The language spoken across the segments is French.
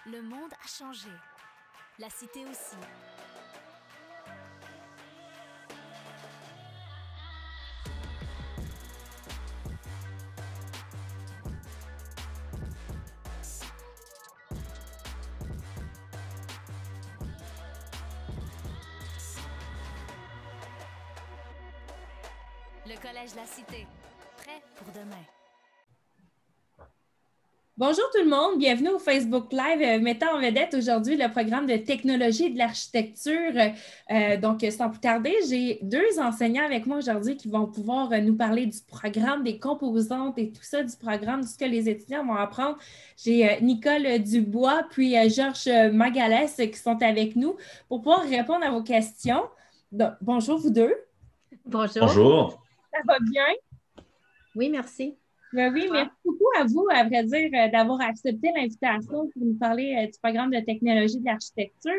Le monde a changé. La cité aussi. Le Collège La Cité. Prêt pour demain. Bonjour tout le monde, bienvenue au Facebook Live mettant en vedette aujourd'hui le programme de technologie et de l'architecture. Donc, sans plus tarder, j'ai deux enseignants avec moi aujourd'hui qui vont pouvoir nous parler du programme, des composantes et tout ça du programme, de ce que les étudiants vont apprendre. J'ai Nicole Dubois puis Georges Magalès qui sont avec nous pour pouvoir répondre à vos questions. Donc, bonjour vous deux. Bonjour. Bonjour. Ça va bien? Oui, merci. Ben oui, merci beaucoup à vous, à vrai dire, d'avoir accepté l'invitation pour nous parler du programme de technologie de l'architecture.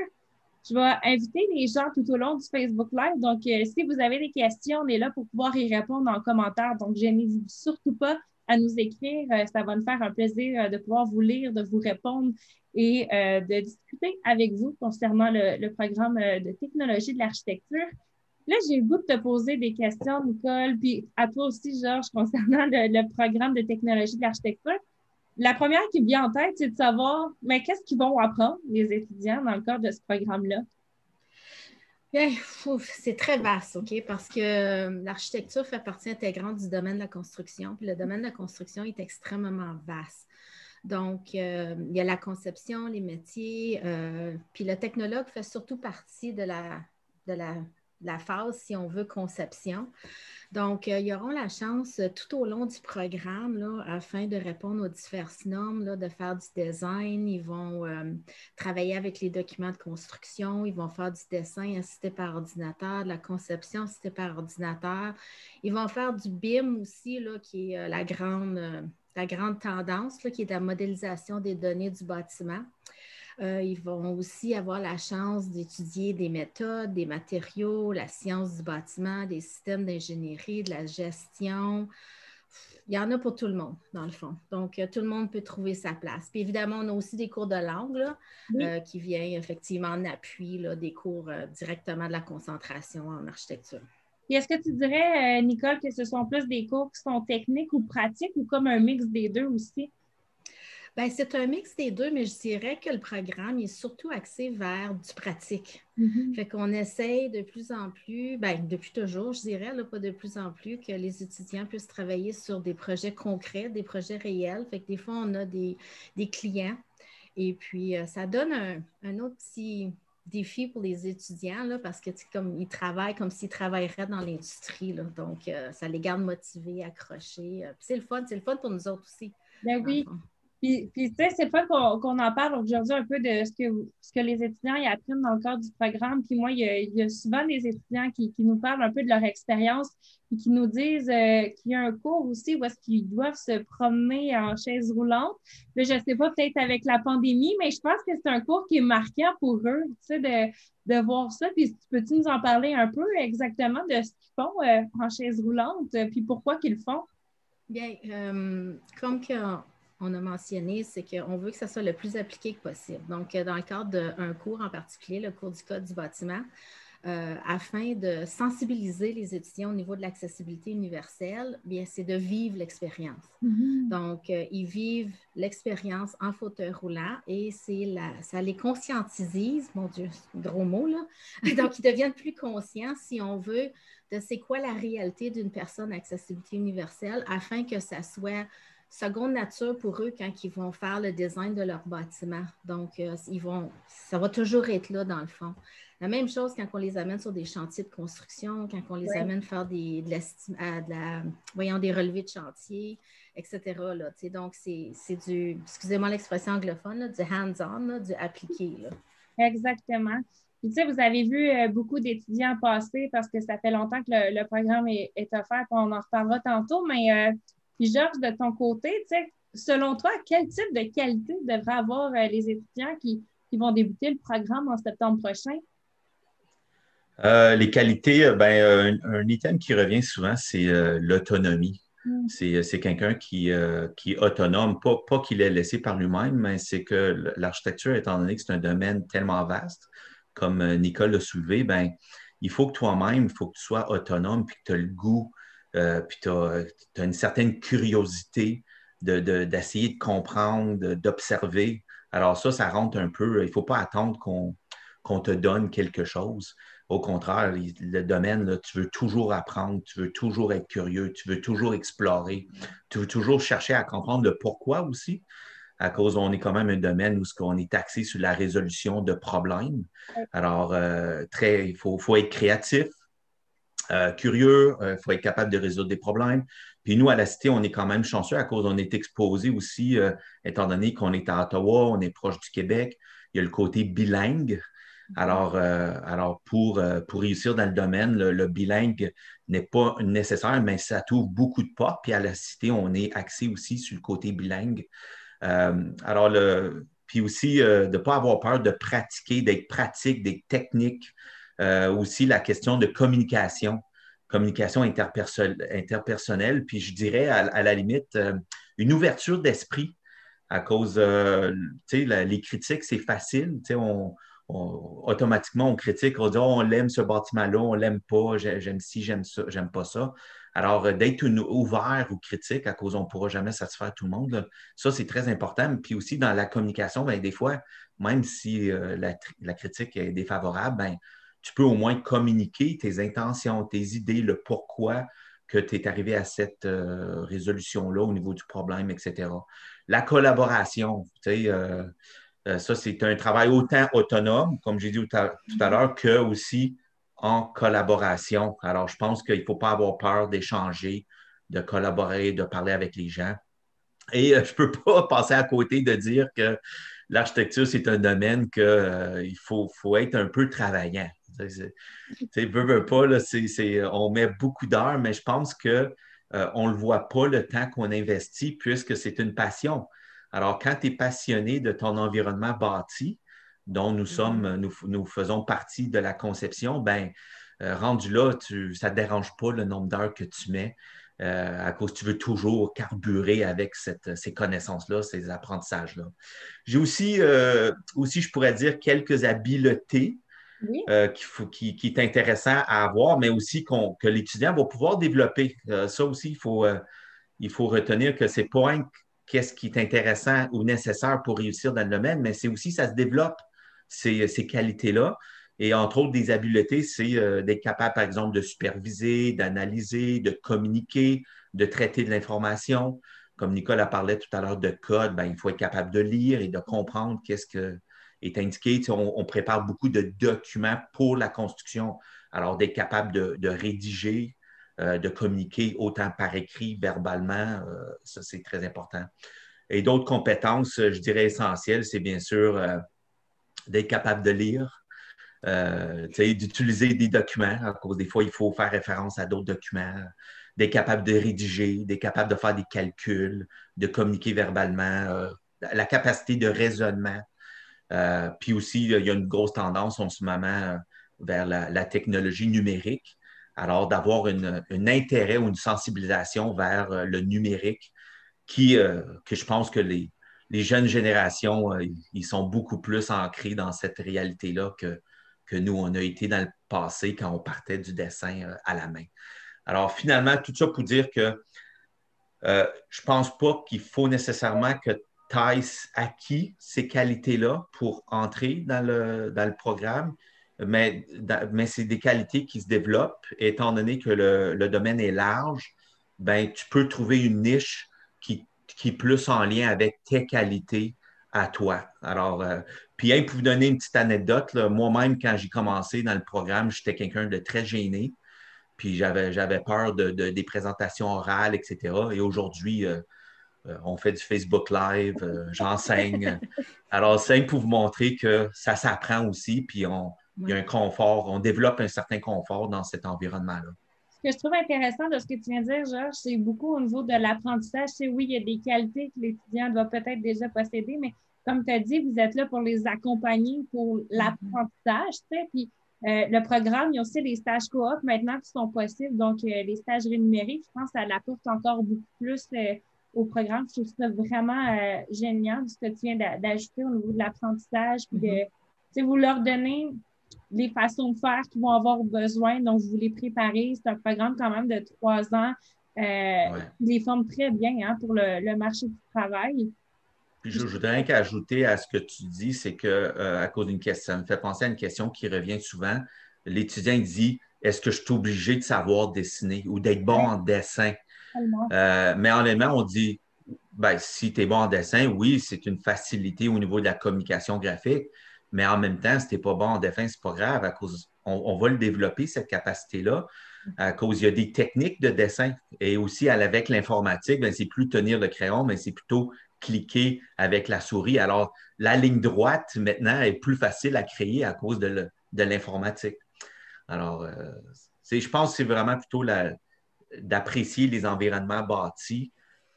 Je vais inviter les gens tout au long du Facebook Live. Donc, si vous avez des questions, on est là pour pouvoir y répondre en commentaire. Donc, je n'hésite surtout pas à nous écrire. Ça va nous faire un plaisir de pouvoir vous lire, de vous répondre et de discuter avec vous concernant le programme de technologie de l'architecture. Là, j'ai le goût de te poser des questions, Nicole, puis à toi aussi, Georges, concernant le programme de technologie de l'architecture. La première qui me vient en tête, c'est de savoir, mais qu'est-ce qu'ils vont apprendre, les étudiants, dans le cadre de ce programme-là? C'est très vaste, OK? Parce que l'architecture fait partie intégrante du domaine de la construction, puis le domaine de la construction est extrêmement vaste. Donc, il y a la conception, les métiers, puis le technologue fait surtout partie de la phase, si on veut, conception. Donc, ils auront la chance tout au long du programme, là, afin de répondre aux diverses normes, là, de faire du design. Ils vont travailler avec les documents de construction. Ils vont faire du dessin assisté par ordinateur, de la conception assistée par ordinateur. Ils vont faire du BIM aussi, là, qui est la grande tendance, là, qui est la modélisation des données du bâtiment. Ils vont aussi avoir la chance d'étudier des méthodes, des matériaux, la science du bâtiment, des systèmes d'ingénierie, de la gestion. Il y en a pour tout le monde, dans le fond. Donc, tout le monde peut trouver sa place. Puis évidemment, on a aussi des cours de langue là, Oui. qui viennent effectivement en appui là, des cours directement de la concentration en architecture. Et est-ce que tu dirais, Nicole, que ce sont plus des cours qui sont techniques ou pratiques ou comme un mix des deux aussi? Bien, c'est un mix des deux, mais je dirais que le programme est surtout axé vers du pratique. Mm-hmm. Fait qu'on essaye de plus en plus, bien, depuis toujours, je dirais, là, pas de plus en plus, que les étudiants puissent travailler sur des projets concrets, des projets réels. Fait que des fois, on a des clients et puis ça donne un autre petit défi pour les étudiants là, parce que comme ils travaillent comme s'ils travailleraient dans l'industrie. Là, donc, ça les garde motivés, accrochés. Puis c'est le fun pour nous autres aussi. Ben oui. Puis tu sais, c'est le fun qu'on en parle aujourd'hui un peu de ce que les étudiants y apprennent dans le cadre du programme. Puis moi, il y a souvent des étudiants qui nous parlent un peu de leur expérience et qui nous disent qu'il y a un cours aussi où est-ce qu'ils doivent se promener en chaise roulante. Là, je ne sais pas, peut-être avec la pandémie, mais je pense que c'est un cours qui est marquant pour eux, tu sais, de voir ça. Puis peux-tu nous en parler un peu exactement de ce qu'ils font en chaise roulante, puis pourquoi qu'ils le font? Bien, comme on a mentionné, c'est qu'on veut que ça soit le plus appliqué que possible. Donc, dans le cadre d'un cours en particulier, le cours du Code du bâtiment, afin de sensibiliser les étudiants au niveau de l'accessibilité universelle, bien, c'est de vivre l'expérience. Mm-hmm. Donc, ils vivent l'expérience en fauteuil roulant et ça les conscientise, mon Dieu, gros mot, là. Donc, ils deviennent plus conscients, si on veut, de c'est quoi la réalité d'une personne à accessibilité universelle afin que ça soit seconde nature pour eux quand ils vont faire le design de leur bâtiment. Donc, ça va toujours être là dans le fond. La même chose quand on les amène sur des chantiers de construction, quand on les amène faire des relevés de chantier, etc. Là, donc, c'est du, excusez-moi l'expression anglophone, là, du hands-on, là, du appliqué. Là. Exactement. Puis, tu sais, vous avez vu beaucoup d'étudiants passer parce que ça fait longtemps que le programme est offert, puis on en reparlera tantôt, mais puis Georges, de ton côté, tu sais, selon toi, quel type de qualité devraient avoir les étudiants qui vont débuter le programme en septembre prochain? Les qualités, un item qui revient souvent, c'est l'autonomie. C'est quelqu'un qui est autonome, pas qu'il est laissé par lui-même, mais c'est que l'architecture, étant donné que c'est un domaine tellement vaste, comme Nicole l'a soulevé, ben, il faut que toi-même, il faut que tu sois autonome, puis que tu as le goût, puis tu as une certaine curiosité d'essayer de comprendre, d'observer. Alors ça rentre un peu, il ne faut pas attendre qu'on te donne quelque chose. Au contraire, le domaine, là, tu veux toujours apprendre, tu veux toujours être curieux, tu veux toujours explorer, tu veux toujours chercher à comprendre le pourquoi aussi, à cause on est quand même un domaine où on est axé sur la résolution de problèmes. Alors, il faut être créatif, curieux, il faut être capable de résoudre des problèmes. Puis nous, à la Cité, on est quand même chanceux à cause on est exposé aussi, étant donné qu'on est à Ottawa, on est proche du Québec. Il y a le côté bilingue. Alors pour réussir dans le domaine, le bilingue n'est pas nécessaire, mais ça t'ouvre beaucoup de portes. Puis à la Cité, on est axé aussi sur le côté bilingue. Puis aussi, de ne pas avoir peur de pratiquer, d'être pratique, d'être technique. Aussi, la question de communication interpersonnelle. Puis je dirais, à la limite, une ouverture d'esprit à cause, tu sais, les critiques, c'est facile. Tu sais, automatiquement, on critique, on dit, oh, on l'aime ce bâtiment-là, on l'aime pas, j'aime ci, j'aime ça, j'aime pas ça. Alors, d'être ouvert aux critiques à cause on ne pourra jamais satisfaire tout le monde, là, ça, c'est très important. Puis aussi, dans la communication, ben, des fois, même si la critique est défavorable, ben, tu peux au moins communiquer tes intentions, tes idées, le pourquoi que tu es arrivé à cette résolution-là au niveau du problème, etc. La collaboration, tu sais, ça, c'est un travail autant autonome, comme j'ai dit tout à l'heure, que aussi en collaboration. Alors, je pense qu'il ne faut pas avoir peur d'échanger, de collaborer, de parler avec les gens. Et je ne peux pas passer à côté de dire que l'architecture, c'est un domaine qu'il faut être un peu travaillant. Tu sais, veut pas, là, on met beaucoup d'heures, mais je pense qu'on ne le voit pas le temps qu'on investit puisque c'est une passion. Alors, quand tu es passionné de ton environnement bâti, dont nous faisons partie de la conception, ben, rendu là, ça ne te dérange pas le nombre d'heures que tu mets à cause tu veux toujours carburer avec ces connaissances-là, ces apprentissages-là. J'ai aussi, je pourrais dire, quelques habiletés Oui. qui est intéressant à avoir, mais aussi que l'étudiant va pouvoir développer. Ça aussi, il faut retenir que c'est pas qu'est-ce qui est intéressant ou nécessaire pour réussir dans le domaine, mais c'est aussi, ça se développe, ces qualités-là. Et entre autres, des habiletés, c'est d'être capable, par exemple, de superviser, d'analyser, de communiquer, de traiter de l'information. Comme Nicole a parlé tout à l'heure de code, ben, il faut être capable de lire et de comprendre qu'est-ce que est indiqué. Tu sais, on prépare beaucoup de documents pour la construction. Alors, d'être capable de rédiger, de communiquer autant par écrit, verbalement, ça, c'est très important. Et d'autres compétences, je dirais essentielles, c'est bien sûr d'être capable de lire, d'utiliser des documents. À cause des fois, il faut faire référence à d'autres documents, d'être capable de rédiger, d'être capable de faire des calculs, de communiquer verbalement, la capacité de raisonnement. Puis aussi, il y a une grosse tendance en ce moment vers la technologie numérique. Alors, d'avoir un intérêt ou une sensibilisation vers le numérique que je pense que les jeunes générations, ils sont beaucoup plus ancrés dans cette réalité-là que nous, on a été dans le passé quand on partait du dessin à la main. Alors, finalement, tout ça pour dire que je ne pense pas qu'il faut nécessairement que tu aies acquis ces qualités-là pour entrer dans le programme, mais c'est des qualités qui se développent. Étant donné que le domaine est large, ben, tu peux trouver une niche qui est plus en lien avec tes qualités à toi. Alors, puis pour vous donner une petite anecdote, moi-même, quand j'ai commencé dans le programme, j'étais quelqu'un de très gêné. Puis j'avais peur des présentations orales, etc. Et aujourd'hui, on fait du Facebook Live, j'enseigne. Alors, c'est pour vous montrer que ça s'apprend aussi, puis il y a un confort, on développe un certain confort dans cet environnement-là. Ce que je trouve intéressant de ce que tu viens de dire, Georges, c'est beaucoup au niveau de l'apprentissage. C'est oui, il y a des qualités que l'étudiant doit peut-être déjà posséder, mais comme tu as dit, vous êtes là pour les accompagner pour l'apprentissage, tu sais, puis Le programme, il y a aussi les stages coop maintenant qui sont possibles, donc les stages rémunérés. Je pense que ça l'apporte encore beaucoup plus au programme. Je trouve ça vraiment génial, ce que tu viens d'ajouter au niveau de l'apprentissage. Puis vous leur donnez les façons de faire qu'ils vont avoir besoin, donc vous les préparez. C'est un programme quand même de 3 ans. Qui les forme très bien pour le marché du travail. Puis je voudrais qu'ajouter à ce que tu dis, c'est que à cause d'une question, ça me fait penser à une question qui revient souvent. L'étudiant dit, est-ce que je suis obligé de savoir dessiner ou d'être bon en dessin? Mais honnêtement, on dit, ben, si tu es bon en dessin, oui, c'est une facilité au niveau de la communication graphique, mais en même temps, si tu n'es pas bon en dessin, c'est pas grave, à cause, on va le développer, cette capacité-là, à cause il y a des techniques de dessin. Et aussi, avec l'informatique, ben, c'est plus tenir le crayon, mais c'est plutôt cliquer avec la souris. Alors, la ligne droite, maintenant, est plus facile à créer à cause de l'informatique. Alors, je pense que c'est vraiment plutôt d'apprécier les environnements bâtis,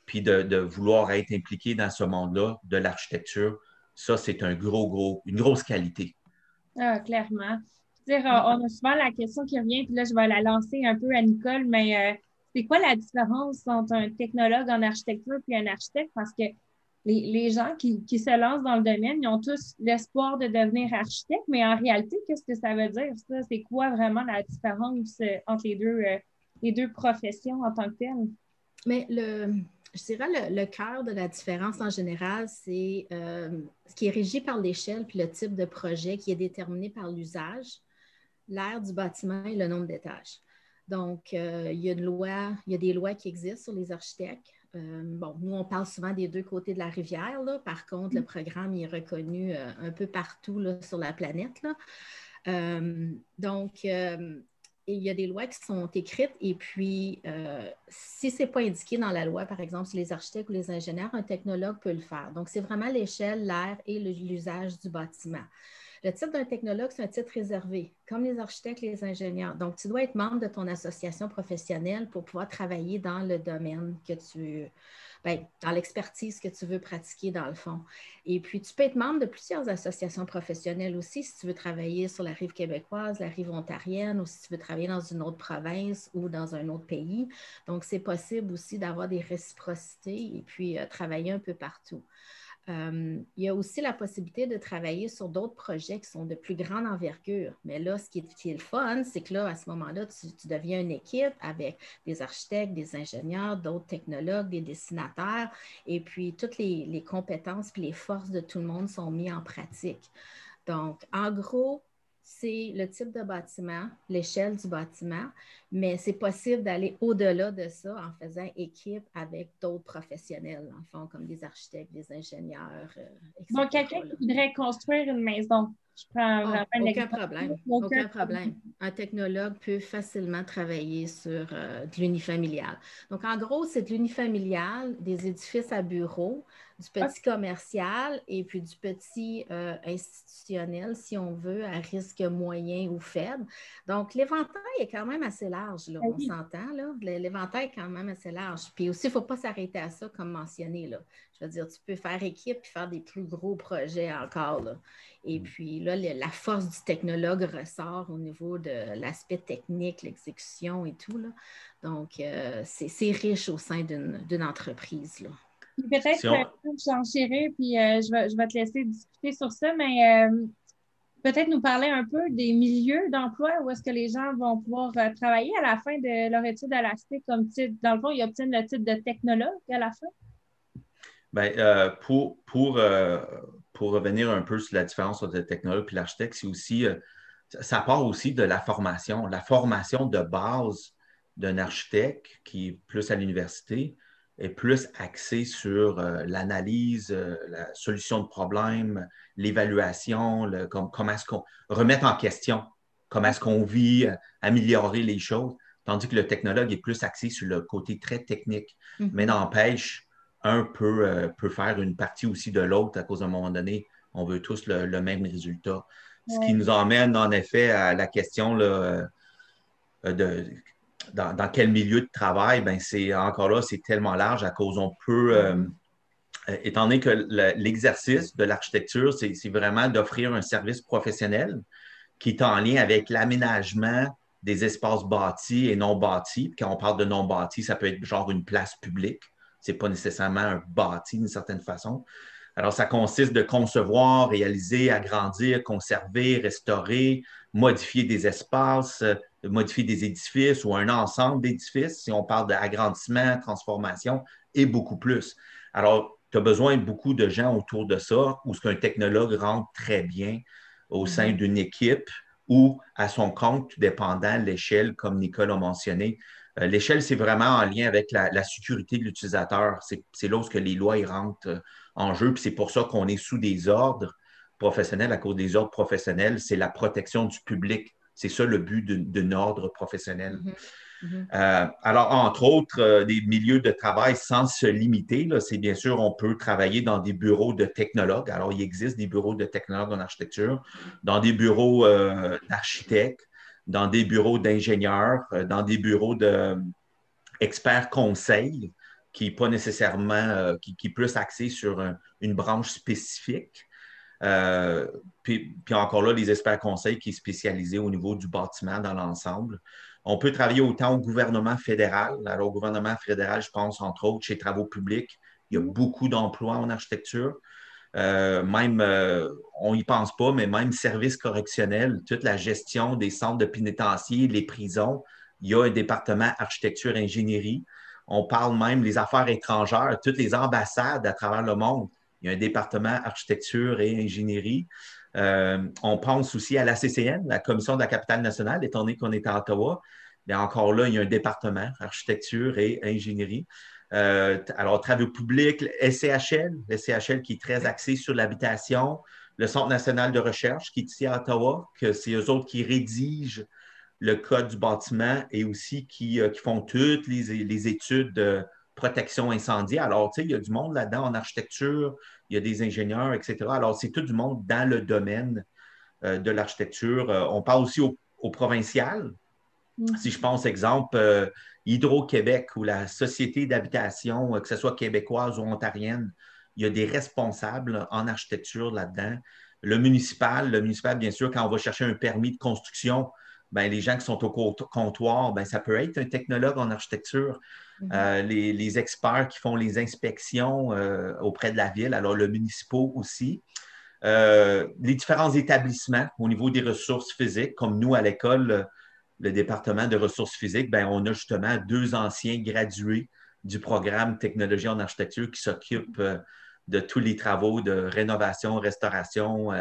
puis de vouloir être impliqué dans ce monde-là de l'architecture. Ça, c'est une grosse qualité. Ah, clairement. On a souvent la question qui revient, puis là, je vais la lancer un peu à Nicole, mais c'est quoi la différence entre un technologue en architecture et un architecte? Parce que les gens qui se lancent dans le domaine, ils ont tous l'espoir de devenir architecte, mais en réalité, qu'est-ce que ça veut dire, ça? C'est quoi vraiment la différence entre les deux professions en tant que telles? Mais je dirais le cœur de la différence en général, c'est ce qui est régi par l'échelle puis le type de projet qui est déterminé par l'usage, l'aire du bâtiment et le nombre d'étages. Donc, il y a des lois qui existent sur les architectes. Nous, on parle souvent des deux côtés de la rivière, là. Par contre, le programme est reconnu un peu partout là, sur la planète, là. Il y a des lois qui sont écrites et puis, si ce n'est pas indiqué dans la loi, par exemple, si les architectes ou les ingénieurs, un technologue peut le faire. Donc, c'est vraiment l'échelle, l'aire et l'usage du bâtiment. Le titre d'un technologue, c'est un titre réservé, comme les architectes et les ingénieurs. Donc, tu dois être membre de ton association professionnelle pour pouvoir travailler dans le domaine dans l'expertise que tu veux pratiquer dans le fond. Et puis, tu peux être membre de plusieurs associations professionnelles aussi si tu veux travailler sur la rive québécoise, la rive ontarienne, ou si tu veux travailler dans une autre province ou dans un autre pays. Donc, c'est possible aussi d'avoir des réciprocités et puis travailler un peu partout. Il y a aussi la possibilité de travailler sur d'autres projets qui sont de plus grande envergure. Mais là, ce qui est le fun, c'est que là, à ce moment-là, tu deviens une équipe avec des architectes, des ingénieurs, d'autres technologues, des dessinateurs, et puis toutes les compétences et les forces de tout le monde sont mises en pratique. Donc, en gros, c'est le type de bâtiment, l'échelle du bâtiment, mais c'est possible d'aller au-delà de ça en faisant équipe avec d'autres professionnels, en fond, comme des architectes, des ingénieurs, etc. Donc, quelqu'un qui voudrait construire une maison. Je prends vraiment aucun problème. Aucun problème. Un technologue peut facilement travailler sur de l'unifamilial. Donc, en gros, c'est de l'unifamilial, des édifices à bureaux, du petit commercial et puis du petit institutionnel, si on veut, à risque moyen ou faible. Donc, l'éventail est quand même assez large, là, on s'entend, là. L'éventail est quand même assez large. Puis aussi, il ne faut pas s'arrêter à ça, comme mentionné, là. Je veux dire, tu peux faire équipe et faire des plus gros projets encore, là. Et puis là, la force du technologue ressort au niveau de l'aspect technique, l'exécution et tout, là. Donc, c'est riche au sein d'une entreprise, là. Peut-être que j'enchérir, puis je vais te laisser discuter sur ça, mais peut-être nous parler un peu des milieux d'emploi où est-ce que les gens vont pouvoir travailler à la fin de leur étude à l'ASTE comme titre. Dans le fond, ils obtiennent le titre de technologue à la fin. Bien, pour revenir un peu sur la différence entre le technologue et l'architecte, c'est aussi, ça part aussi de la formation de base d'un architecte qui est plus à l'université est plus axée sur l'analyse, la solution de problèmes, l'évaluation, comment est-ce qu'on remettre en question, comment est-ce qu'on vit, améliorer les choses, tandis que le technologue est plus axé sur le côté très technique. Mais n'empêche, un peut faire une partie aussi de l'autre à cause d'un moment donné, on veut tous le même résultat. Ce qui nous emmène en effet à la question là, dans quel milieu de travail, ben c'est encore là, c'est tellement large à cause on peut, étant donné que l'exercice de l'architecture, c'est vraiment d'offrir un service professionnel, qui est en lien avec l'aménagement des espaces bâtis et non bâtis. Quand on parle de non bâtis, ça peut être genre une place publique. Ce n'est pas nécessairement un bâti d'une certaine façon. Alors, ça consiste de concevoir, réaliser, agrandir, conserver, restaurer, modifier des espaces, modifier des édifices ou un ensemble d'édifices, si on parle d'agrandissement, transformation et beaucoup plus. Alors, tu as besoin de beaucoup de gens autour de ça, où ce qu'un technologue rentre très bien au sein d'une équipe ou à son compte, tout dépendant de l'échelle, comme Nicole a mentionné. L'échelle, c'est vraiment en lien avec la sécurité de l'utilisateur. C'est là où les lois y rentrent en jeu, puis c'est pour ça qu'on est sous des ordres professionnels. À cause des ordres professionnels, c'est la protection du public. C'est ça le but d'un ordre professionnel. Alors, entre autres, des milieux de travail sans se limiter, c'est bien sûr, on peut travailler dans des bureaux de technologues. Alors, il existe des bureaux de technologues en architecture, dans des bureaux d'architectes, dans des bureaux d'ingénieurs, dans des bureaux d'experts conseils, qui n'est pas nécessairement, qui est plus axé sur une branche spécifique. Puis encore là, les experts conseils qui est spécialisé au niveau du bâtiment dans l'ensemble. On peut travailler autant au gouvernement fédéral. Alors, au gouvernement fédéral, je pense, entre autres, chez Travaux publics, il y a beaucoup d'emplois en architecture. On n'y pense pas, mais même services correctionnels, toute la gestion des centres de pénitencier, les prisons, il y a un département architecture-ingénierie. On parle même des affaires étrangères, toutes les ambassades à travers le monde. Il y a un département architecture et ingénierie. On pense aussi à la CCN, la Commission de la capitale nationale, étant donné qu'on est à Ottawa. Mais encore là, il y a un département architecture et ingénierie. Alors, travaux publics, le SCHL qui est très axé sur l'habitation, le Centre national de recherche qui est ici à Ottawa, que c'est eux autres qui rédigent le code du bâtiment et aussi qui font toutes les études de protection incendie. Alors, tu sais, il y a du monde là-dedans en architecture, il y a des ingénieurs, etc. Alors, c'est tout du monde dans le domaine de l'architecture. On parle aussi au provincial. Si je pense, exemple, Hydro-Québec ou la Société d'habitation, que ce soit québécoise ou ontarienne, il y a des responsables en architecture là-dedans. Le municipal, bien sûr, quand on va chercher un permis de construction, ben, les gens qui sont au comptoir, ben, ça peut être un technologue en architecture. Les experts qui font les inspections auprès de la ville, alors le municipal aussi. Les différents établissements au niveau des ressources physiques, comme nous à l'école, le département de ressources physiques, ben, on a justement 2 anciens gradués du programme Technologie en architecture qui s'occupent de tous les travaux de rénovation, restauration,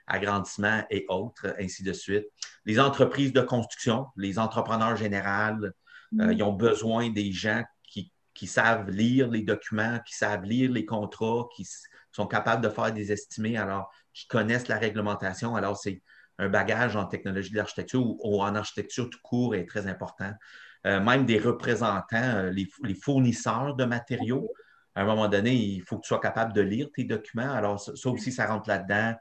agrandissement et autres, ainsi de suite. Les entreprises de construction, les entrepreneurs généraux, ils ont besoin des gens qui savent lire les documents, qui savent lire les contrats, qui sont capables de faire des estimés, alors qui connaissent la réglementation. Alors, c'est un bagage en technologie de l'architecture ou en architecture tout court est très important. Même des représentants, les fournisseurs de matériaux, à un moment donné, il faut que tu sois capable de lire tes documents. Alors, ça aussi, ça rentre là-dedans.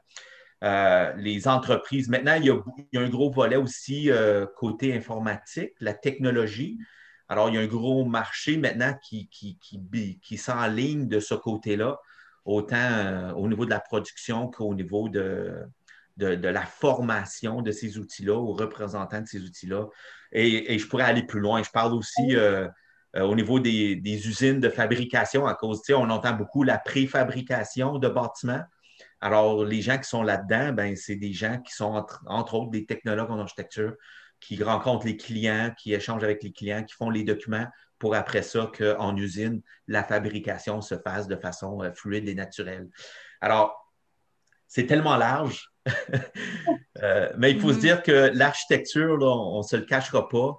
Les entreprises. Maintenant, il y a un gros volet aussi côté informatique, la technologie. Alors, il y a un gros marché maintenant qui s'enligne de ce côté-là, autant au niveau de la production qu'au niveau de la formation de ces outils-là, aux représentants de ces outils-là. Et je pourrais aller plus loin. Je parle aussi au niveau des usines de fabrication, à cause, on entend beaucoup la préfabrication de bâtiments. Alors, les gens qui sont là-dedans, ben, c'est des gens qui sont, entre autres, des technologues en architecture, qui rencontrent les clients, qui échangent avec les clients, qui font les documents pour après ça qu'en usine, la fabrication se fasse de façon fluide et naturelle. Alors, c'est tellement large, mais il faut se dire que l'architecture, là, on ne se le cachera pas,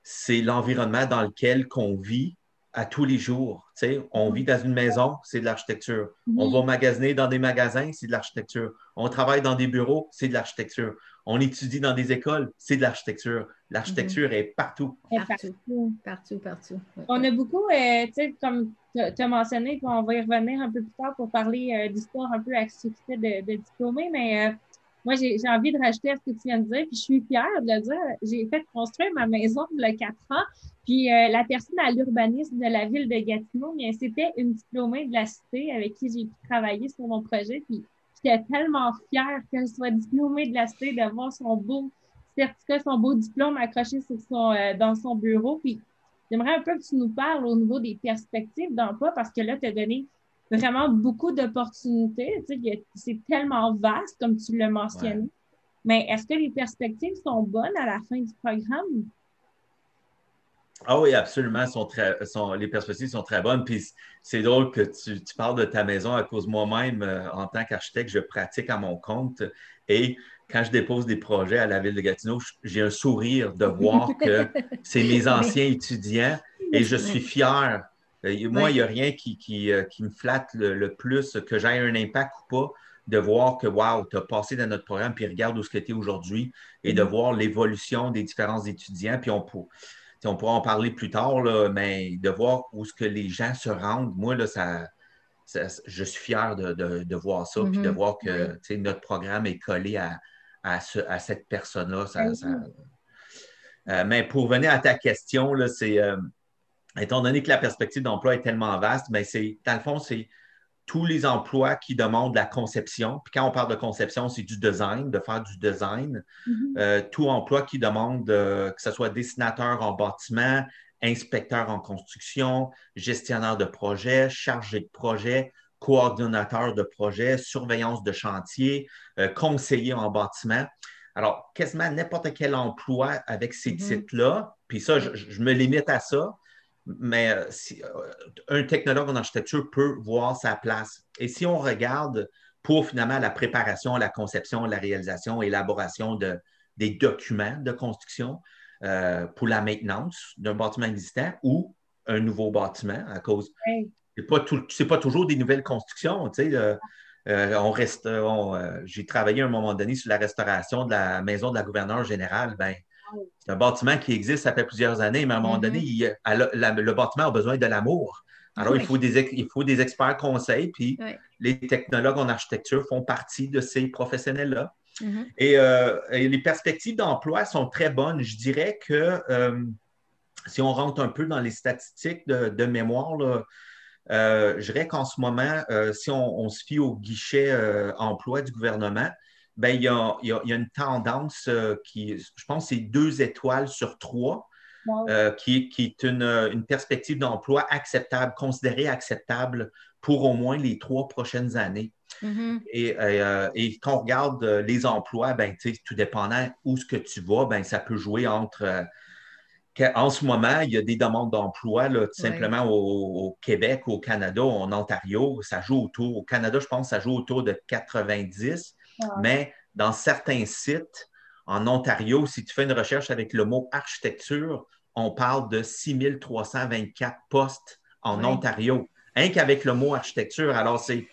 c'est l'environnement dans lequel on vit à tous les jours. Tu sais, on vit dans une maison, c'est de l'architecture. On va magasiner dans des magasins, c'est de l'architecture. On travaille dans des bureaux, c'est de l'architecture. On étudie dans des écoles, c'est de l'architecture. L'architecture est partout. Partout. On a beaucoup, tu sais, comme tu as mentionné, puis on va y revenir un peu plus tard pour parler d'histoire un peu avec succès de diplômés, mais moi, j'ai envie de rajouter à ce que tu viens de dire, puis je suis fière de le dire. J'ai fait construire ma maison il y a 4 ans, puis la personne à l'urbanisme de la ville de Gatineau, bien, c'était une diplômée de la cité avec qui j'ai pu travailler sur mon projet, puis j'étais tellement fière qu'elle soit diplômée de la cité, de voir son beau certificat, son beau diplôme accroché sur dans son bureau. Puis, j'aimerais un peu que tu nous parles au niveau des perspectives d'emploi parce que là, tu as donné vraiment beaucoup d'opportunités. Tu sais, c'est tellement vaste, comme tu l'as mentionné. Ouais. Mais est-ce que les perspectives sont bonnes à la fin du programme? Ah oui, absolument. Les perspectives sont très bonnes. Puis c'est drôle que tu parles de ta maison à cause moi-même, en tant qu'architecte, je pratique à mon compte. Et quand je dépose des projets à la Ville de Gatineau, j'ai un sourire de voir que c'est mes anciens étudiants et je suis fier. Moi, il n'y a rien qui me flatte le plus, que j'aie un impact ou pas, de voir que, wow, tu as passé dans notre programme, puis regarde où ce que tu es aujourd'hui et de voir l'évolution des différents étudiants. Puis on pourra en parler plus tard, là, mais de voir où ce que les gens se rendent, moi, là, je suis fier de voir ça, puis de voir que notre programme est collé à cette personne-là. Mais pour revenir à ta question, là, étant donné que la perspective d'emploi est tellement vaste, mais dans le fond, c'est tous les emplois qui demandent la conception. Puis quand on parle de conception, c'est du design, de faire du design. Tout emploi qui demande que ce soit dessinateur en bâtiment, inspecteur en construction, gestionnaire de projet, chargé de projet, coordonnateur de projet, surveillance de chantier, conseiller en bâtiment. Alors, quasiment n'importe quel emploi avec ces titres-là, puis ça, je me limite à ça, mais un technologue en architecture peut voir sa place. Et si on regarde pour finalement la préparation, la conception, la réalisation, l'élaboration des documents de construction pour la maintenance d'un bâtiment existant ou un nouveau bâtiment à cause. C'est pas toujours des nouvelles constructions. Tu sais, j'ai travaillé à un moment donné sur la restauration de la maison de la gouverneure générale. Ben, c'est un bâtiment qui existe, ça fait plusieurs années, mais à un moment donné, le bâtiment a besoin de l'amour. Alors, il faut des experts conseils, puis les technologues en architecture font partie de ces professionnels-là. Et les perspectives d'emploi sont très bonnes. Je dirais que si on rentre un peu dans les statistiques de mémoire, là, je dirais qu'en ce moment, si on se fie au guichet emploi du gouvernement, ben, il y a une tendance je pense, c'est 2 étoiles sur 3, qui est une perspective d'emploi acceptable, considérée acceptable pour au moins les 3 prochaines années. Et quand on regarde les emplois, ben, tout dépendant où ce que tu vas, ben, ça peut jouer entre... en ce moment, il y a des demandes d'emploi, là, tout simplement au Québec, au Canada, en Ontario, ça joue autour. Au Canada, je pense que ça joue autour de 90, mais dans certains sites, en Ontario, si tu fais une recherche avec le mot architecture, on parle de 6 324 postes en Ontario, rien qu'avec le mot architecture. Alors, c'est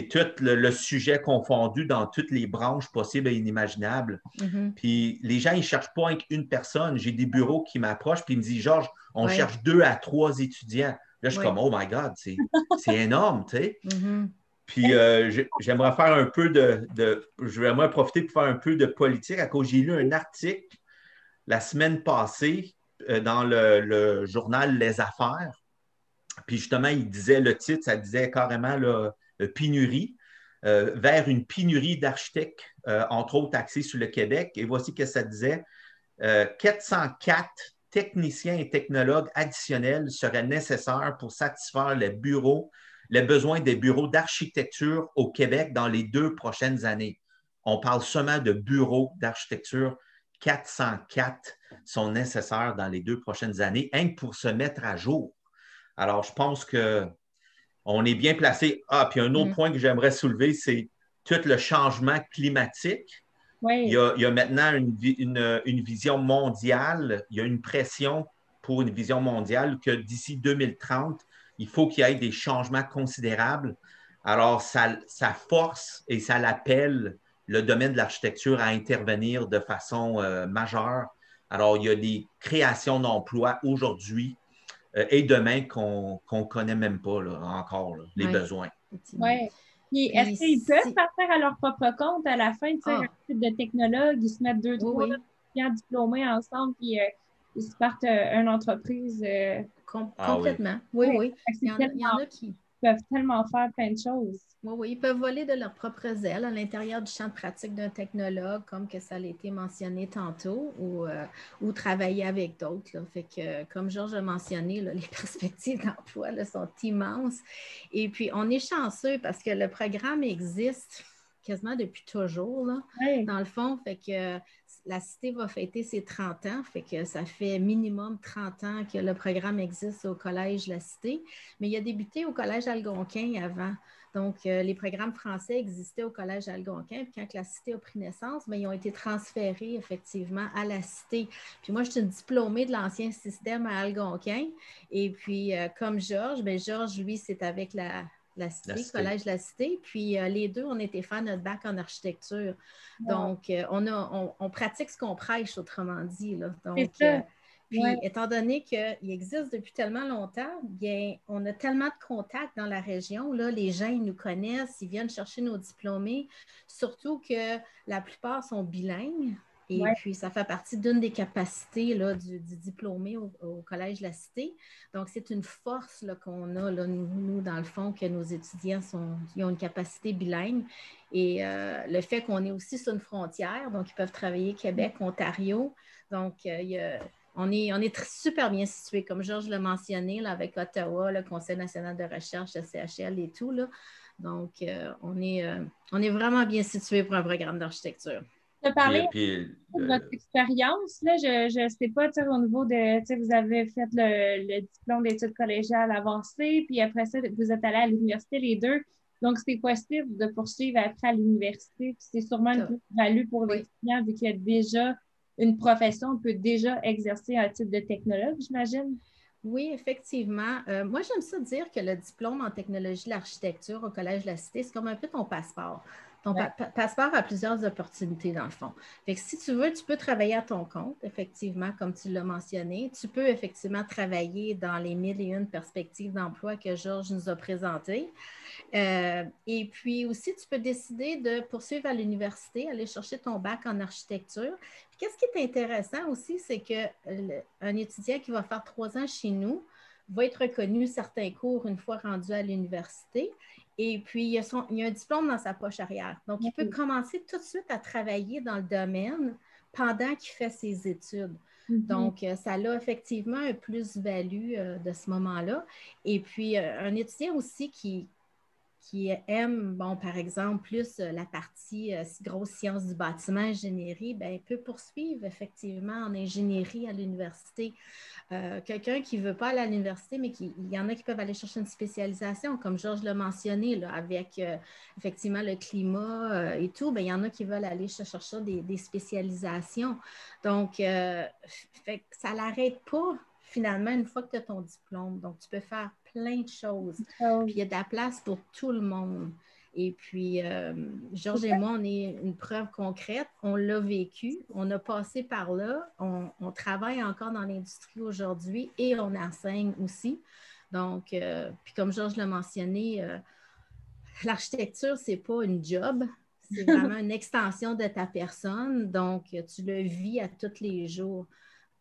tout le sujet confondu dans toutes les branches possibles et inimaginables. Puis les gens, ils ne cherchent pas une personne. J'ai des bureaux qui m'approchent puis ils me disent, Georges, on cherche 2 à 3 étudiants. Là, je suis comme, oh my God, c'est énorme, tu sais. Puis j'aimerais faire un peu j'aimerais profiter pour faire un peu de politique à cause j'ai lu un article la semaine passée dans le journal Les Affaires. Puis justement, le titre, ça disait carrément pénurie, vers une pénurie d'architectes, entre autres axés sur le Québec. Et voici ce que ça disait. 404 techniciens et technologues additionnels seraient nécessaires pour satisfaire les besoins des bureaux d'architecture au Québec dans les 2 prochaines années. On parle seulement de bureaux d'architecture. 404 sont nécessaires dans les 2 prochaines années, rien que pour se mettre à jour. Alors, je pense qu'on est bien placé. Ah, puis un autre point que j'aimerais soulever, c'est tout le changement climatique. Il y a maintenant une vision mondiale, il y a une pression pour une vision mondiale que d'ici 2030, il faut qu'il y ait des changements considérables. Alors, ça force et ça l'appelle le domaine de l'architecture à intervenir de façon majeure. Alors, il y a des créations d'emplois aujourd'hui et demain qu'on ne connaît même pas là, encore, les besoins. Oui. Puis, est-ce qu'ils peuvent partir à leur propre compte à la fin, tu sais, un type de technologue, ils se mettent 2, 3 étudiants diplômés ensemble, puis ils se partent une entreprise. Complètement. Oui. Il y en a qui. peuvent tellement faire plein de choses. Oui, oui, ils peuvent voler de leurs propres ailes à l'intérieur du champ de pratique d'un technologue, comme que ça a été mentionné tantôt, ou travailler avec d'autres. Là. Fait que, comme Georges a mentionné, là, les perspectives d'emploi là, sont immenses. Et puis, on est chanceux parce que le programme existe quasiment depuis toujours, là, Oui. dans le fond. Fait que la Cité va fêter ses 30 ans. Fait que ça fait minimum 30 ans que le programme existe au Collège La Cité. Mais il a débuté au Collège Algonquin avant. Donc, les programmes français existaient au Collège Algonquin. Puis quand la Cité a pris naissance, bien, ils ont été transférés effectivement à la Cité. Puis moi, je suis une diplômée de l'ancien système à Algonquin. Et puis, comme Georges, bien, Georges, lui, c'est avec la Cité, Collège La Cité. Puis les deux, on était faire notre bac en architecture. Donc, on pratique ce qu'on prêche, autrement dit. Là. Donc, puis, étant donné qu'il existe depuis tellement longtemps, bien, on a tellement de contacts dans la région. Là, les gens, ils nous connaissent, ils viennent chercher nos diplômés, surtout que la plupart sont bilingues. Et puis, ça fait partie d'une des capacités là, du diplômé au Collège La Cité. Donc, c'est une force là, qu'on a, là, nous, dans le fond, que nos étudiants ils ont une capacité bilingue. Et le fait qu'on est aussi sur une frontière, donc ils peuvent travailler Québec, Ontario. Donc, on est super bien situé, comme Georges l'a mentionné, là, avec Ottawa, le Conseil national de recherche, le CHL et tout. Là. Donc, on est vraiment bien situé pour un programme d'architecture. Tu as parlé de votre expérience. Là, je ne sais pas, au niveau de, vous avez fait le diplôme d'études collégiales avancées, puis après ça, vous êtes allés à l'université les deux. Donc, c'est possible de poursuivre après à l'université. Puis c'est sûrement une plus-value pour l'étudiant vu qu'il y a déjà une profession, on peut déjà exercer un titre de technologue, j'imagine. Oui, effectivement. Moi, j'aime ça dire que le diplôme en technologie de l'architecture au Collège de la Cité, c'est comme un peu ton passeport. Ton passeport a plusieurs opportunités, dans le fond. Fait que si tu veux, tu peux travailler à ton compte, effectivement, comme tu l'as mentionné. Tu peux effectivement travailler dans les 1001 perspectives d'emploi que Georges nous a présentées. Et puis aussi, tu peux décider de poursuivre à l'université, aller chercher ton bac en architecture. Puis, qu'est-ce qui est intéressant aussi, c'est qu'un étudiant qui va faire 3 ans chez nous va être reconnu certains cours une fois rendu à l'université. Et puis, il y a un diplôme dans sa poche arrière. Donc, il peut commencer tout de suite à travailler dans le domaine pendant qu'il fait ses études. Donc, ça a effectivement un plus-value de ce moment-là. Et puis, un étudiant aussi qui aime, bon, par exemple, plus la partie grosse sciences du bâtiment, ingénierie, bien, peut poursuivre effectivement en ingénierie à l'université. Quelqu'un qui ne veut pas aller à l'université, mais il y en a qui peuvent aller chercher une spécialisation, comme Georges l'a mentionné, là, avec effectivement le climat et tout, bien, il y en a qui veulent aller chercher des spécialisations. Donc, fait que ça ne l'arrête pas finalement une fois que tu as ton diplôme. Donc, tu peux faire plein de choses. Puis, il y a de la place pour tout le monde. Et puis, Georges et moi, on est une preuve concrète. On l'a vécu. On a passé par là. On travaille encore dans l'industrie aujourd'hui et on enseigne aussi. Donc, puis comme Georges l'a mentionné, l'architecture, ce n'est pas une job. C'est vraiment une extension de ta personne. Donc, tu le vis à tous les jours.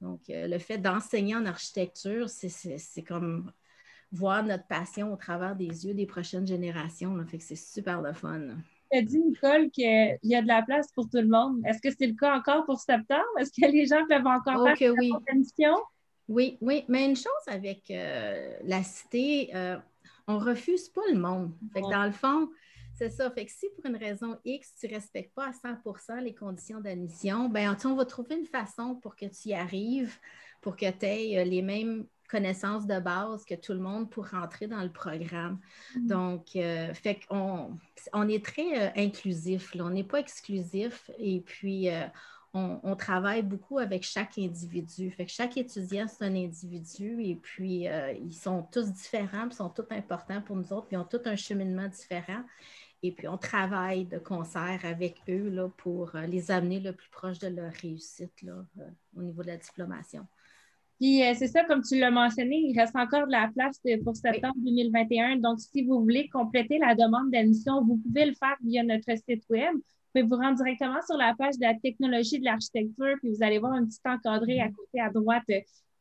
Donc, le fait d'enseigner en architecture, c'est comme voir notre passion au travers des yeux des prochaines générations. Là. Fait que c'est super le fun. Tu as dit, Nicole, qu'il y a de la place pour tout le monde. Est-ce que c'est le cas encore pour septembre? Est-ce que les gens peuvent encore faire cette émission? Oui, oui. Mais une chose avec la Cité, on ne refuse pas le monde. Fait que dans le fond, c'est ça. Fait que si pour une raison X, tu ne respectes pas à 100% les conditions d'admission, bien, on va trouver une façon pour que tu y arrives, pour que tu aies les mêmes connaissances de base que tout le monde pour rentrer dans le programme. Donc, fait on est très inclusif. Là. On n'est pas exclusif. Et puis, on travaille beaucoup avec chaque individu. Fait que chaque étudiant, c'est un individu et puis ils sont tous différents, puis sont tous importants pour nous autres, puis ils ont tous un cheminement différent. Et puis, on travaille de concert avec eux là, pour les amener le plus proche de leur réussite là, au niveau de la diplomation. Puis, c'est ça, comme tu l'as mentionné, il reste encore de la place pour septembre 2021. Donc, si vous voulez compléter la demande d'admission, vous pouvez le faire via notre site web. Vous pouvez vous rendre directement sur la page de la technologie de l'architecture, puis vous allez voir un petit encadré à côté à droite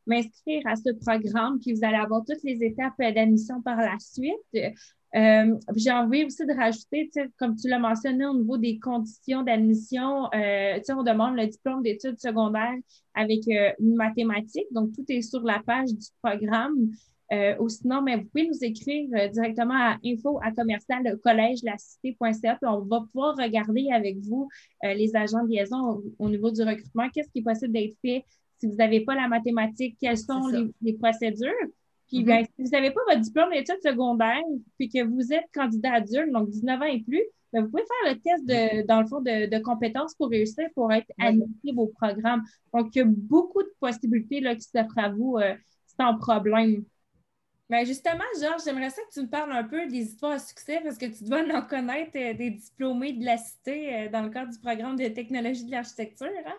m'inscrire à ce programme, puis vous allez avoir toutes les étapes d'admission par la suite. J'ai envie aussi de rajouter, comme tu l'as mentionné au niveau des conditions d'admission, on demande le diplôme d'études secondaires avec une mathématique, donc tout est sur la page du programme. Ou sinon, mais vous pouvez nous écrire directement à info@collègelacité.ca, puis on va pouvoir regarder avec vous, les agents de liaison au niveau du recrutement, qu'est-ce qui est possible d'être fait. Si vous n'avez pas la mathématique, quelles sont les procédures? Puis, bien, si vous n'avez pas votre diplôme d'études secondaires, puis que vous êtes candidat adulte, donc 19 ans et plus, bien, vous pouvez faire le test dans le fond, de compétences pour réussir, pour être admissible au programme. Donc, il y a beaucoup de possibilités là, qui s'offrent à vous sans problème. Bien, justement, Georges, j'aimerais ça que tu me parles un peu des histoires à succès parce que tu dois en connaître des diplômés de la Cité dans le cadre du programme de technologie de l'architecture, hein?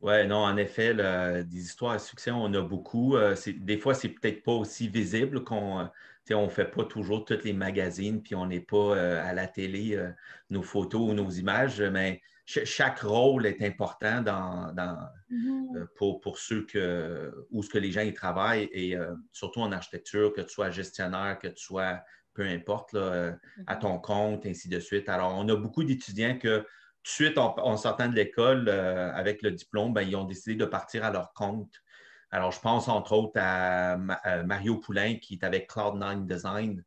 Oui, non, en effet, des histoires à succès, on a beaucoup. Des fois, c'est peut-être pas aussi visible qu'on on ne fait pas toujours tous les magazines, puis on n'est pas à la télé, nos photos ou nos images, mais chaque rôle est important pour ceux où ce que les gens y travaillent, et surtout en architecture, que tu sois gestionnaire, que tu sois, peu importe, là, à ton compte, ainsi de suite. Alors, on a beaucoup d'étudiants que tout de suite, en sortant de l'école, avec le diplôme, ben, ils ont décidé de partir à leur compte. Alors, je pense entre autres à Mario Poulain, qui est avec Cloud9 Design.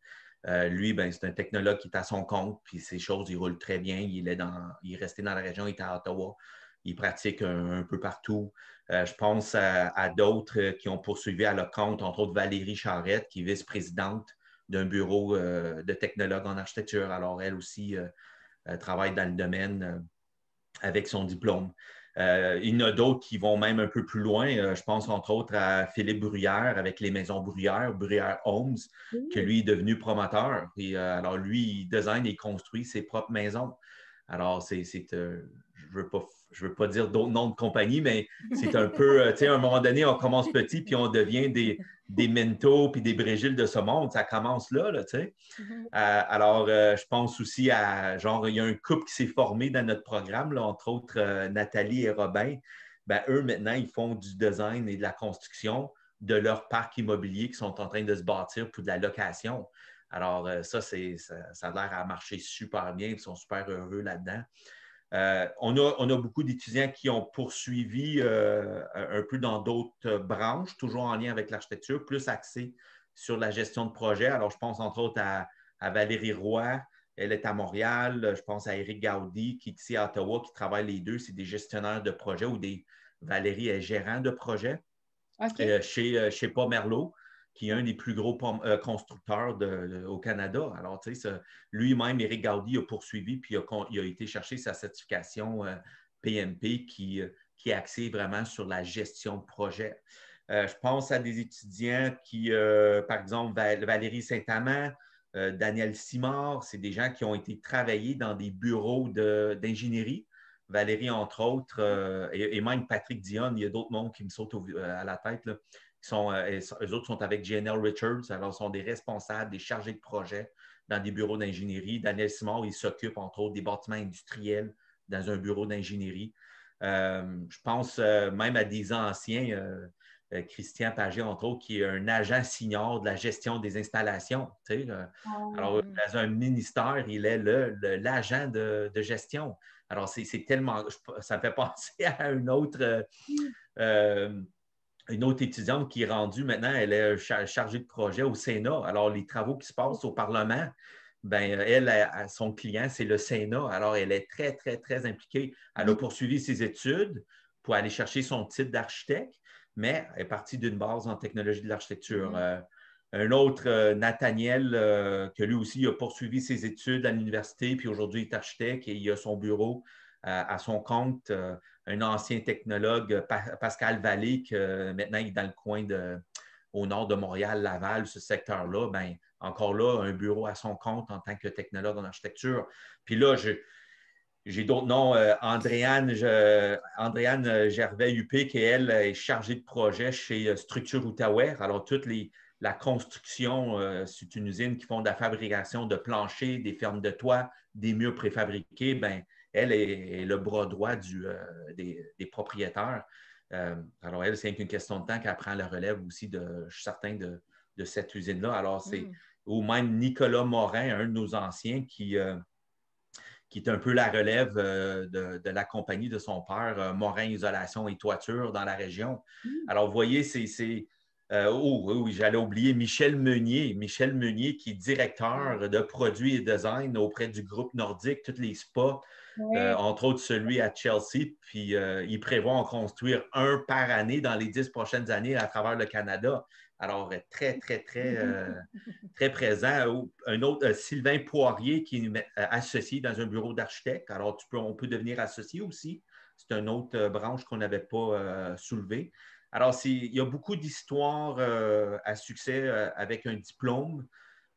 Lui, ben, c'est un technologue qui est à son compte, puis ces choses, il roule très bien. Il est resté dans la région, il est à Ottawa. Il pratique un peu partout. Je pense à d'autres qui ont poursuivi à leur compte, entre autres Valérie Charrette, qui est vice-présidente d'un bureau de technologues en architecture. Alors, elle aussi travaille dans le domaine avec son diplôme. Il y en a d'autres qui vont même un peu plus loin. Je pense entre autres à Philippe Bruyère avec les maisons Bruyère, Bruyère Homes, que lui est devenu promoteur. Et, alors, lui, il design et construit ses propres maisons. Alors, je ne veux pas dire d'autres noms de compagnie, mais c'est un peu, tu sais, à un moment donné, on commence petit, puis on devient des Minto puis des Brigitte de ce monde. Ça commence là, tu sais. Alors, je pense aussi à, genre, il y a un couple qui s'est formé dans notre programme, là, entre autres Nathalie et Robin. Ben, eux, maintenant, ils font du design et de la construction de leur parc immobilier qui sont en train de se bâtir pour de la location. Alors, ça a l'air à marcher super bien. Ils sont super heureux là-dedans. On a beaucoup d'étudiants qui ont poursuivi un peu dans d'autres branches, toujours en lien avec l'architecture, plus axés sur la gestion de projet. Alors, je pense entre autres à Valérie Roy, elle est à Montréal. Je pense à Éric Gaudy, qui est ici à Ottawa, qui travaille les deux. C'est des gestionnaires de projet ou Valérie est gérant de projet chez Pomerleau, qui est un des plus gros constructeurs au Canada. Alors, tu sais, lui-même, Éric Gaudy, a poursuivi puis il a été chercher sa certification PMP qui est axée vraiment sur la gestion de projet. Je pense à des étudiants qui, par exemple, Valérie Saint-Amand, Daniel Simard, c'est des gens qui ont été travaillés dans des bureaux d'ingénierie. Valérie, entre autres, et même Patrick Dionne, il y a d'autres mondes qui me sautent à la tête, là. Eux autres sont avec GNL Richards, alors ils sont des responsables, des chargés de projet dans des bureaux d'ingénierie. Daniel Simard, il s'occupe, entre autres, des bâtiments industriels dans un bureau d'ingénierie. Je pense même à des anciens, Christian Pagé, entre autres, qui est un agent senior de la gestion des installations. Tu sais, alors, dans un ministère, il est l'agent de gestion. Alors, c'est tellement... Ça me fait penser à une autre étudiante qui est rendue maintenant, elle est chargée de projet au Sénat. Alors, les travaux qui se passent au Parlement, ben, son client, c'est le Sénat. Alors, elle est très, très, très impliquée. Elle a poursuivi ses études pour aller chercher son titre d'architecte, mais elle est partie d'une base en technologie de l'architecture. Un autre, Nathaniel, que lui aussi a poursuivi ses études à l'université, puis aujourd'hui il est architecte et il a son bureau à son compte. Un ancien technologue, Pascal Vallée, que maintenant il est dans le coin au nord de Montréal, Laval, ce secteur-là. Ben, encore là, un bureau à son compte en tant que technologue en architecture. Puis là, j'ai d'autres noms. Andréane Gervais-Huppé, qui elle est chargée de projet chez Structure Outaouais. Alors, la construction, c'est une usine qui font de la fabrication de planchers, des fermes de toit, des murs préfabriqués. Ben, elle est le bras droit des propriétaires. Alors, elle, c'est une question de temps qu'elle prend la relève aussi, je suis certain, de cette usine-là. Alors, c'est ou même Nicolas Morin, un de nos anciens, qui est un peu la relève de la compagnie de son père, Morin Isolation et Toiture dans la région. Alors, vous voyez, oui, j'allais oublier Michel Meunier. Michel Meunier, qui est directeur de produits et design auprès du groupe nordique, tous les spas, entre autres celui à Chelsea. Puis, il prévoit en construire un par année dans les 10 prochaines années à travers le Canada. Alors, très, très, très, très présent. Un autre, Sylvain Poirier, qui est associé dans un bureau d'architecte. Alors, on peut devenir associé aussi. C'est une autre branche qu'on n'avait pas soulevée. Alors, il y a beaucoup d'histoires à succès avec un diplôme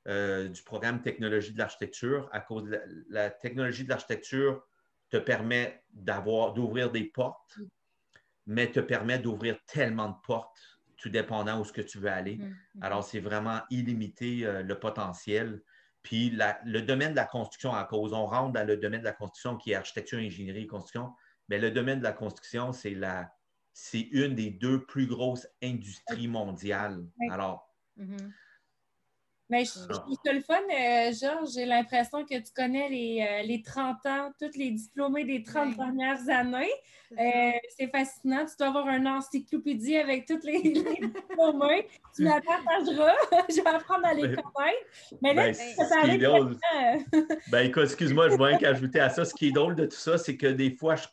du programme Technologie de l'architecture. À cause de la technologie de l'architecture te permet d'ouvrir des portes, mais te permet d'ouvrir tellement de portes, tout dépendant où ce que tu veux aller. Alors, c'est vraiment illimité le potentiel. Puis, le domaine de la construction, à cause, on rentre dans le domaine de la construction qui est architecture, ingénierie et construction, mais le domaine de la construction, c'est une des 2 plus grosses industries mondiales. Alors, Mais je trouve ça le fun, Georges. J'ai l'impression que tu connais les 30 ans, tous les diplômés des 30 dernières années. C'est fascinant. Tu dois avoir une encyclopédie avec tous les diplômés. Tu me la partageras. Je vais apprendre à les connaître. Mais là, écoute, excuse-moi, je vais ajouter à ça. Ce qui est drôle de tout ça, c'est que des fois, je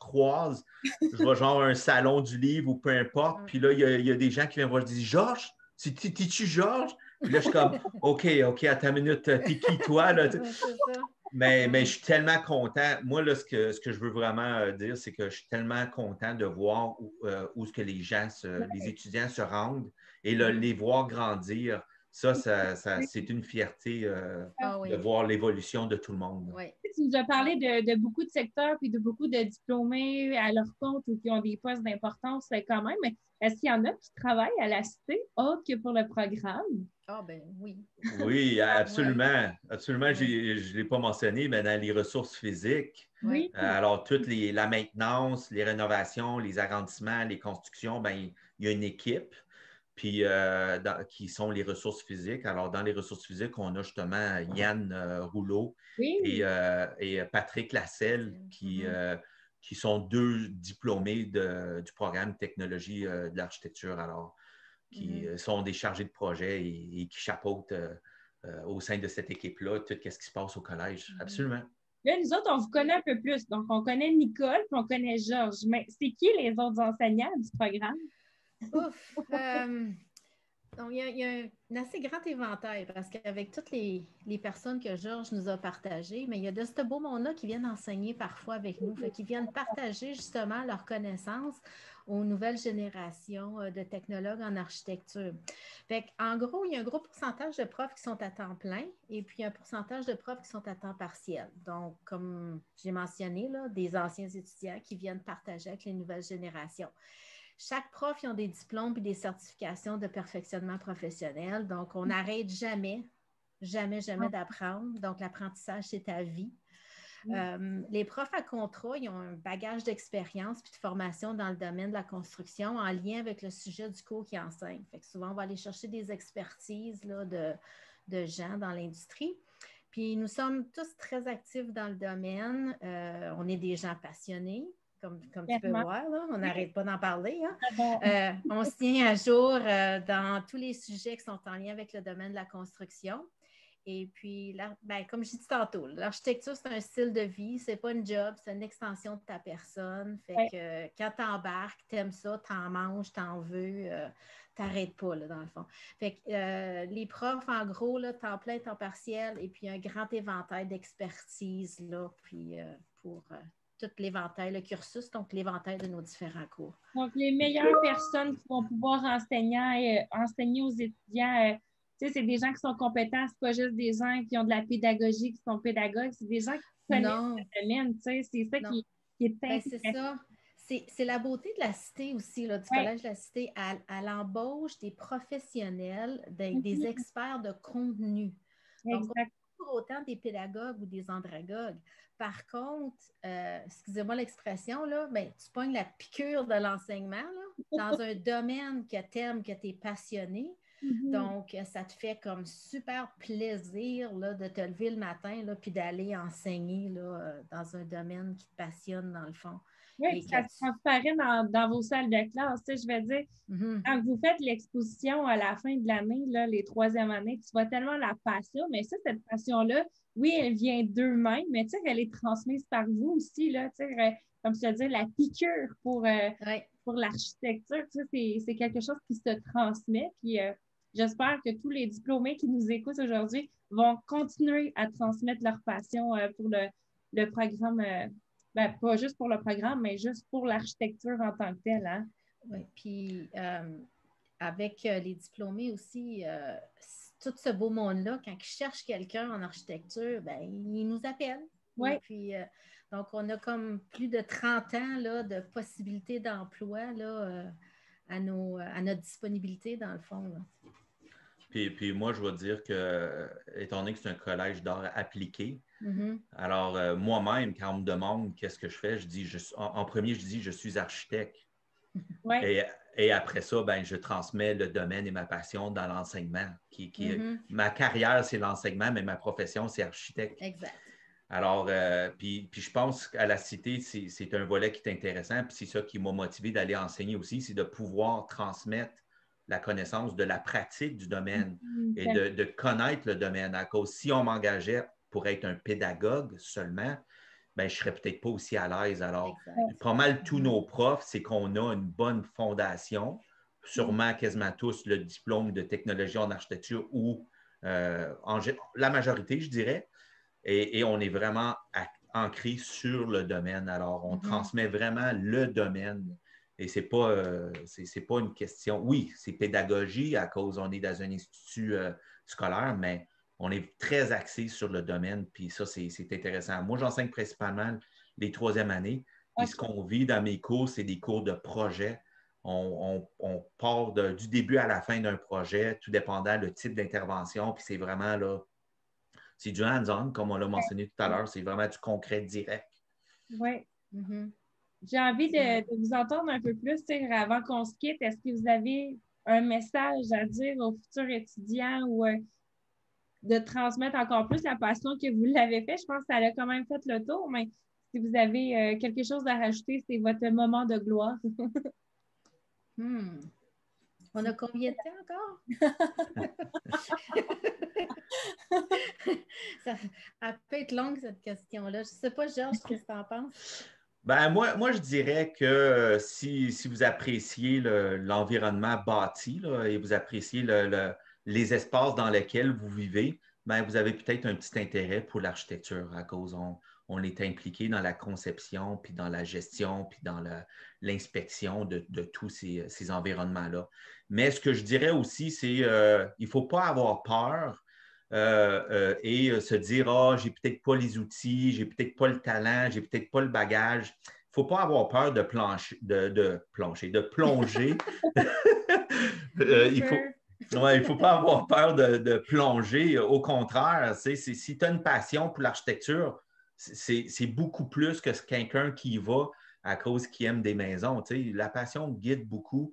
vois genre un salon du livre ou peu importe. Puis là, il y a des gens qui viennent voir, je dis, Georges, t'es-tu Georges? Puis là, je suis comme, OK, attends une minute, t'es qui toi? Là? Mais je suis tellement content. Moi, là, ce que je veux vraiment dire, c'est que je suis tellement content de voir où ce que les étudiants se rendent et les voir grandir. Ça c'est une fierté de voir l'évolution de tout le monde. Tu nous as parlé de beaucoup de secteurs puis de beaucoup de diplômés à leur compte ou qui ont des postes d'importance quand même. Mais est-ce qu'il y en a qui travaillent à la Cité autre que pour le programme? Ah, ben oui. Oui, absolument. Absolument. Je ne l'ai pas mentionné, mais dans les ressources physiques, alors toute la maintenance, les rénovations, les agrandissements, les constructions, ben, il y a une équipe puis, qui sont les ressources physiques. Alors, dans les ressources physiques, on a justement Yann Rouleau et Patrick Lasselle qui sont 2 diplômés du programme Technologie de l'architecture. Alors, qui sont des chargés de projet et qui chapeautent au sein de cette équipe-là tout ce qui se passe au collège. Absolument. Là, nous autres, on vous connaît un peu plus. Donc, on connaît Nicole puis on connaît Georges. Mais c'est qui les autres enseignants du programme? Ouf! Donc, il y a un assez grand éventail parce qu'avec toutes les personnes que Georges nous a partagées, mais il y a de ce beau monde-là qui viennent enseigner parfois avec nous, qui viennent partager justement leurs connaissances aux nouvelles générations de technologues en architecture. En gros, il y a un gros pourcentage de profs qui sont à temps plein et puis un pourcentage de profs qui sont à temps partiel. Donc, comme j'ai mentionné, là, des anciens étudiants qui viennent partager avec les nouvelles générations. Chaque prof, ils ont des diplômes et des certifications de perfectionnement professionnel. Donc, on n'arrête jamais d'apprendre. Donc, l'apprentissage, c'est à vie. Les profs à contrat, ils ont un bagage d'expérience et de formation dans le domaine de la construction en lien avec le sujet du cours qu'ils enseignent. Fait que souvent, on va aller chercher des expertises là, de gens dans l'industrie. Puis, nous sommes tous très actifs dans le domaine. On est des gens passionnés. Comme tu peux voir, là, on n'arrête pas d'en parler. Hein? On se tient à jour dans tous les sujets qui sont en lien avec le domaine de la construction. Et puis, comme je dis tantôt, l'architecture, c'est un style de vie, c'est pas une job, c'est une extension de ta personne. Fait que quand tu embarques, tu aimes ça, tu en manges, tu en veux, tu n'arrêtes pas, là, dans le fond. Fait que les profs, en gros, là, temps plein, temps partiel, et puis un grand éventail d'expertise, là, puis pour tout l'éventail, le cursus, donc l'éventail de nos différents cours. Donc, les meilleures personnes qui vont pouvoir enseigner aux étudiants, c'est des gens qui sont compétents, c'est pas juste des gens qui ont de la pédagogie, qui sont pédagogues, c'est des gens qui connaissent le domaine, c'est ça qui est intéressant. C'est ça. C'est la beauté de la cité aussi, là, du Collège de la Cité, à l'embauche des professionnels, des experts de contenu. Donc, autant des pédagogues ou des andragogues. Par contre, excusez-moi l'expression, là, tu pognes la piqûre de l'enseignement, là, dans un domaine que tu aimes, que tu es passionné. Donc, ça te fait comme super plaisir là, de te lever le matin là, puis d'aller enseigner là, dans un domaine qui te passionne dans le fond. Oui, puis ça se transparaît dans vos salles de classe. Tu sais, je vais dire, quand vous faites l'exposition à la fin de l'année, là, les troisième années, tu vois tellement la passion, mais ça, cette passion-là, oui, elle vient d'eux-mêmes, mais tu sais, elle est transmise par vous aussi, là, tu sais, comme je te dis, la piqûre pour l'architecture, tu sais, c'est quelque chose qui se transmet, puis j'espère que tous les diplômés qui nous écoutent aujourd'hui vont continuer à transmettre leur passion pour le programme, pas juste pour le programme, mais juste pour l'architecture en tant que telle. Hein? Oui, puis avec les diplômés aussi, tout ce beau monde-là, quand ils cherchent quelqu'un en architecture, ben, ils nous appellent. Oui. Et puis, donc, on a comme plus de 30 ans là, de possibilités d'emploi là, à notre disponibilité, dans le fond. Là. Puis moi, je vais dire que, étant donné que c'est un collège d'art appliqué, alors moi-même, quand on me demande qu'est-ce que je fais, je dis, en premier, je dis, je suis architecte. Ouais. Et après ça, ben, je transmets le domaine et ma passion dans l'enseignement. Ma carrière, c'est l'enseignement, mais ma profession, c'est architecte. Exact. Alors, puis je pense qu'à la Cité, c'est un volet qui est intéressant, puis c'est ça qui m'a motivé d'aller enseigner aussi, c'est de pouvoir transmettre la connaissance de la pratique du domaine et de connaître le domaine. À cause, si on m'engageait pour être un pédagogue seulement, ben, je ne serais peut-être pas aussi à l'aise. Alors, pas mal tous nos profs, c'est qu'on a une bonne fondation, sûrement quasiment tous le diplôme de technologie en architecture ou la majorité, je dirais, et on est vraiment ancré sur le domaine. Alors, on transmet vraiment le domaine. Et ce n'est pas une question. Oui, c'est pédagogie à cause on est dans un institut scolaire, mais on est très axé sur le domaine. Puis ça, c'est intéressant. Moi, j'enseigne principalement les troisième années. Puis ce qu'on vit dans mes cours, c'est des cours de projet. On part du début à la fin d'un projet, tout dépendant le type d'intervention. Puis c'est vraiment là, c'est du hands-on, comme on l'a mentionné tout à l'heure. C'est vraiment du concret direct. Oui. J'ai envie de vous entendre un peu plus avant qu'on se quitte. Est-ce que vous avez un message à dire aux futurs étudiants ou de transmettre encore plus la passion que vous l'avez fait? Je pense que ça a quand même fait le tour, mais si vous avez quelque chose à rajouter, c'est votre moment de gloire. On a combien de temps encore? Ça peut être longue, cette question-là. Je ne sais pas, Georges, qu'est-ce que tu en penses? Ben, moi, je dirais que si vous appréciez l'environnement bâti là, et vous appréciez les espaces dans lesquels vous vivez, ben, vous avez peut-être un petit intérêt pour l'architecture à cause on est impliqué dans la conception, puis dans la gestion, puis dans l'inspection de tous ces environnements-là. Mais ce que je dirais aussi, c'est il ne faut pas avoir peur et se dire, j'ai peut-être pas les outils, j'ai peut-être pas le talent, j'ai peut-être pas le bagage. Il ne faut pas avoir peur de plonger. Il faut pas avoir peur de plonger. Au contraire, si tu as une passion pour l'architecture, c'est beaucoup plus que quelqu'un qui y va à cause qu'il aime des maisons. La passion guide beaucoup.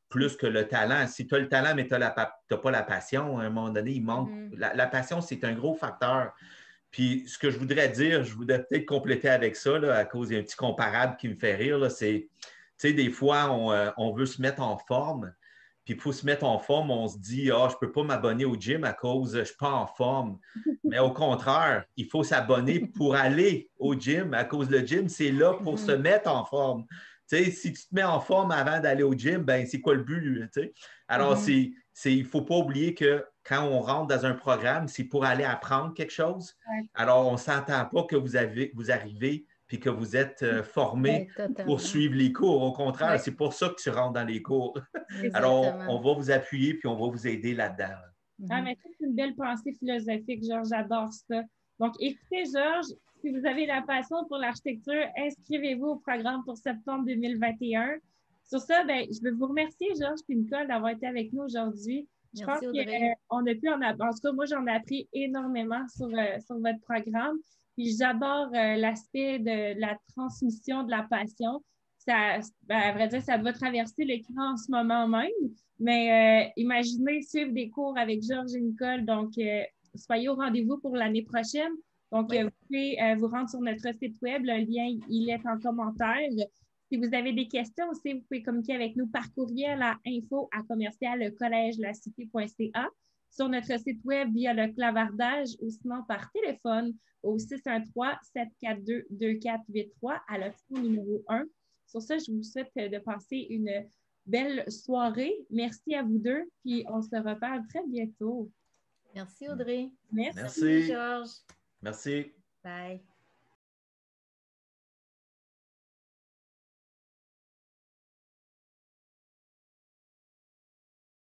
Plus que le talent. Si tu as le talent, mais tu n'as pas la passion, à un moment donné, il manque. La passion, c'est un gros facteur. Puis, ce que je voudrais dire, je voudrais peut-être compléter avec ça, là, à cause d'un petit comparable qui me fait rire, là, c'est, tu sais, des fois, on veut se mettre en forme. Puis, pour se mettre en forme, on se dit, je ne peux pas m'abonner au gym à cause je ne suis pas en forme. Mais au contraire, il faut s'abonner pour aller au gym à cause le gym, c'est là pour se mettre en forme. Tu sais, si tu te mets en forme avant d'aller au gym, ben c'est quoi le but? Tu sais? Alors, il ne faut pas oublier que quand on rentre dans un programme, c'est pour aller apprendre quelque chose. Alors, on ne s'entend pas que vous arrivez puis que vous êtes formé pour suivre les cours. Au contraire, c'est pour ça que tu rentres dans les cours. Alors, on va vous appuyer puis on va vous aider là-dedans. Ah, mais c'est une belle pensée philosophique, Georges, j'adore ça. Donc, écoutez, Georges, si vous avez la passion pour l'architecture, inscrivez-vous au programme pour septembre 2021. Sur ça, je veux vous remercier, Georges et Nicole, d'avoir été avec nous aujourd'hui. Je pense qu'on a pu en apprendre. En tout cas, moi, j'en ai appris énormément sur votre programme. Puis, j'adore l'aspect de la transmission de la passion. à vrai dire, ça va traverser l'écran en ce moment même. Mais imaginez suivre des cours avec Georges et Nicole. Donc, soyez au rendez-vous pour l'année prochaine. Donc, Oui. vous pouvez vous rendre sur notre site web. Le lien, il est en commentaire. Si vous avez des questions aussi, vous pouvez communiquer avec nous par courriel à info@collegelaCité.ca, sur notre site web via le clavardage ou sinon par téléphone au 613-742-2483 à l'option numéro 1. Sur ça, je vous souhaite de passer une belle soirée. Merci à vous deux, puis on se reparle très bientôt. Merci, Audrey. Merci. Merci, Georges. Merci. Bye.